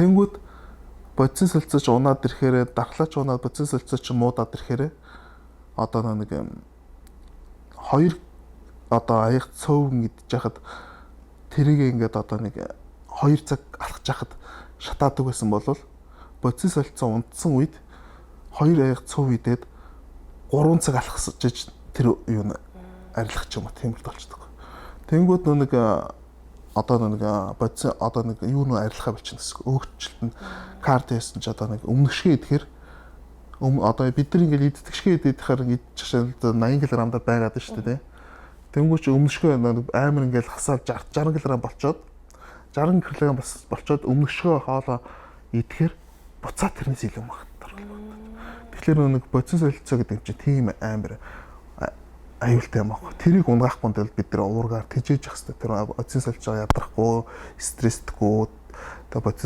Тэнгүүд бодис солилцооч унаад ирэхээр дархлаач унаад бодис солилцооч муудаад ирэхээр одоо нэг хоёр одоо аяг цөөвгөн идэж яхад тэрийг ингээд одоо нэг 2 цаг алхаж яхад шатаадаг байсан бол бодис солилцоо унтсан үед 2 аяг цөв идээд 3 цаг алхасж тэр юу арилгах ч юм уу тиймэрд болчихдог. Тэнгүүд нэг одоо нэг бодис одоо нэг юу нөө арилгахаа болчихно гэсэн. Өөрчлөлт нь карт хийсэн ч одоо нэг өмнөшгөө идэхээр одоо бид нар ингээд иддэгшгээ идэхээр идчихсэн 80 кг-д байгаад байна шүү дээ. Тэнгүүч өмнөшгөө амар ингээд хасаад 60 кг болчоод 60 кг болчоод өмнөшгөө хоолоо идэхээр буцаад тэрнээс илүү магтар болоод. Тэгэхээр нэг бодис солилцоо гэдэг чинь тийм амар аюултай юм аахгүй. Тэрийг унгаахгүй тул бид нар уургаар тэжээж явах хэрэгтэй. Тэр бодис солилцоо ядрахгүй, стресстгүй, одоо бодис